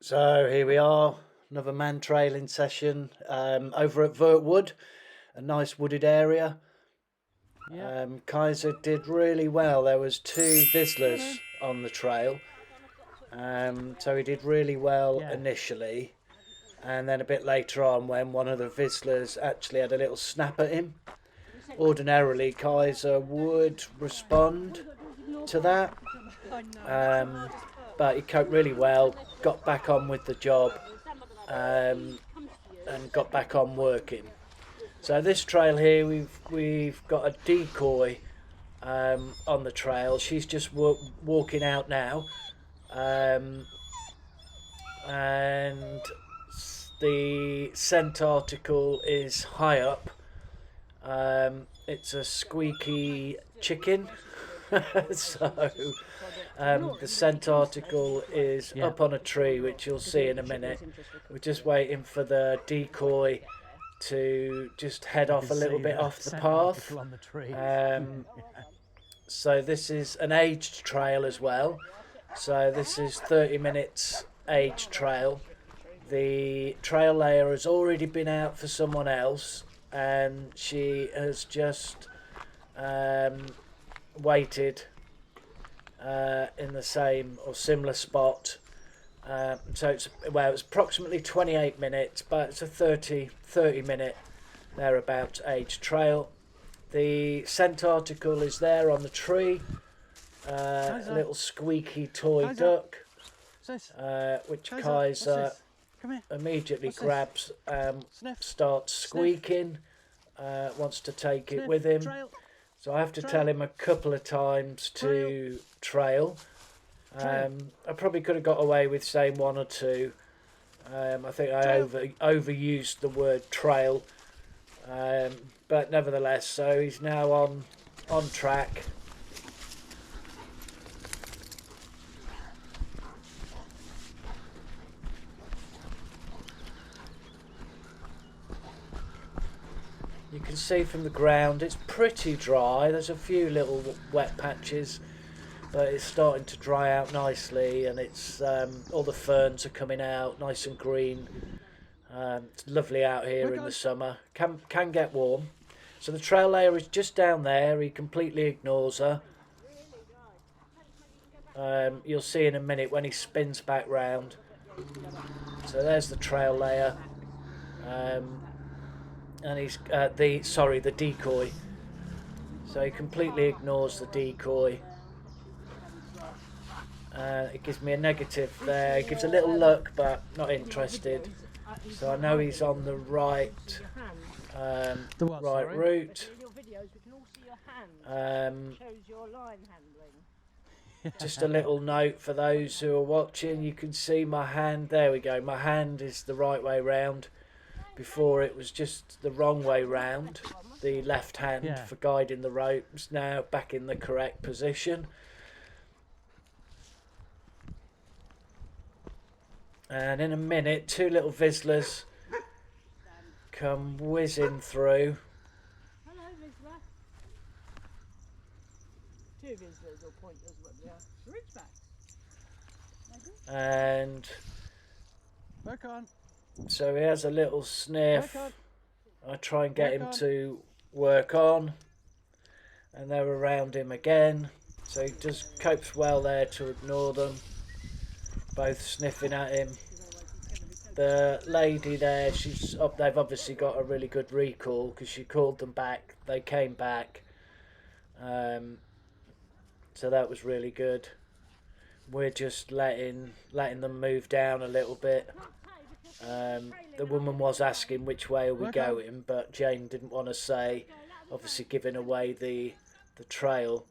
So here we are, another man trailing session over at Vert Wood, a nice wooded area. Yeah. Kaiser did really well. There was two Vizlas on the trail, so he did really well Yeah. initially, and then a bit later on when one of the Vizslas actually had a little snap at him. Ordinarily, Kaiser would respond to that, um, but he coped really well, got back on with the job, um, and got back on working. So this trail here, we've got a decoy on the trail. She's just walking out now, um, and the scent article is high up. It's a squeaky chicken. So the scent article is Yeah. up on a tree, which you'll see in a minute. We're just waiting for the decoy to just head off a little bit off the path. On the tree. So this is an aged trail as well. So this is 30 minutes aged trail. The trail layer has already been out for someone else, and she has just waited in the same or similar spot. So it's approximately 28 minutes, but it's a 30 minute thereabouts age trail. The scent article is there on the tree. A little squeaky toy duck, which Kaiser immediately grabs, starts squeaking, wants to take it with him. So I have to tell him a couple of times to trail. I probably could have got away with saying one or two. I think I overused the word trail, but nevertheless, so he's now on track. You can see from the ground it's pretty dry. There's a few little wet patches, but it's starting to dry out nicely, and it's all the ferns are coming out nice and green. It's lovely out here in the summer. Can get warm. So the trail layer is just down there. He completely ignores her. You'll see in a minute when he spins back round. So there's the trail layer, and he's the decoy. So he completely ignores the decoy. It gives me a negative there. It gives a little look, but not interested. So I know he's on the right route. Just a little note for those who are watching. You can see my hand. There we go. My hand is the right way round. Before it was just the wrong way round. The left hand for guiding the ropes. Now back in the correct position. And in a minute, two little Vizslas come whizzing through. Hello, Vizla. Two Vizslas or pointers, whatever they are. Ridgebacks. And Work on. so he has a little sniff. I try and get him to work on, and they're around him again. So he just copes well there to ignore them. Both sniffing at him. The lady there, they've obviously got a really good recall because she called them back. They came back. So that was really good. We're just letting them move down a little bit. The woman was asking which way are we going, but Jane didn't want to say, obviously giving away the trail.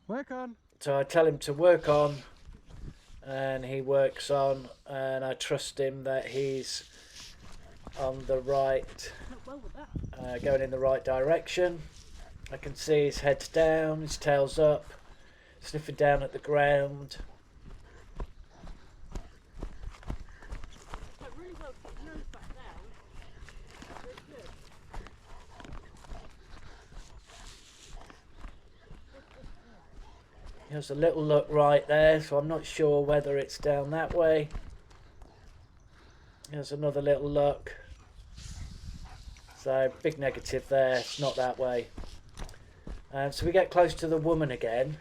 Work on. So I tell him to work on, and he works on, and I trust him that he's on the right, going in the right direction. I can see his head's down, his tail's up, sniffing down at the ground. There's a little look right there, so I'm not sure whether it's down that way. There's another little look. So big negative there, it's not that way. So we get close to the woman again,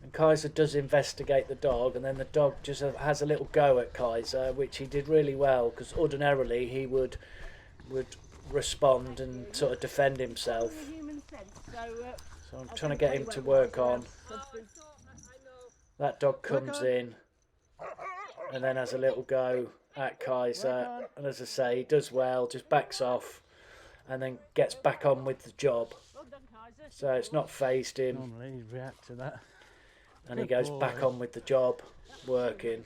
and Kaiser does investigate the dog, and then the dog just has a little go at Kaiser, which he did really well, because ordinarily he would respond and sort of defend himself. So I'm trying to get him to work on. That dog comes in and then has a little go at Kaiser, and as I say, he does well, just backs off and then gets back on with the job. So it's not phased him. Normally he'd react to that. And he goes back on with the job, working.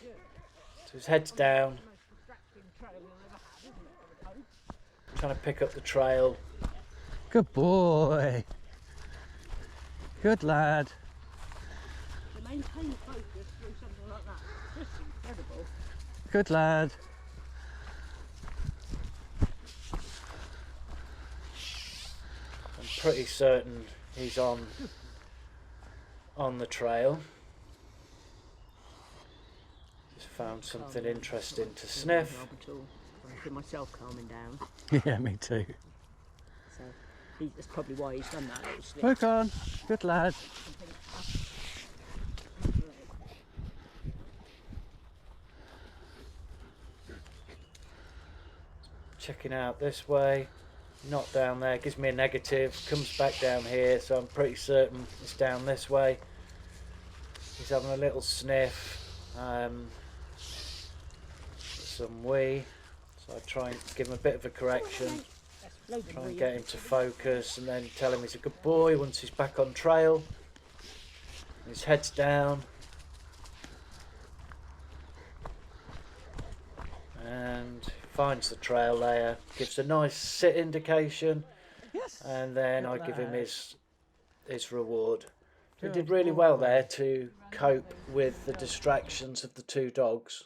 So his head's down, trying to pick up the trail. Good boy. Good lad. To maintain focus through something like that, just incredible. Good lad. I'm pretty certain he's on the trail. Just found something interesting to sniff. I feel myself calming down. Yeah, me too. So that's probably why he's done that little slip. Work on. Good lad. Checking out this way, not down there, gives me a negative, comes back down here, so I'm pretty certain it's down this way. He's having a little sniff, some wee, so I try and give him a bit of a correction, try and get him to focus, and then tell him he's a good boy once he's back on trail. His head's down, and finds the trail layer, gives a nice sit indication, Yes. and then Good I give him lad. his reward. He Good did really well boy. there to cope with the distractions of the two dogs.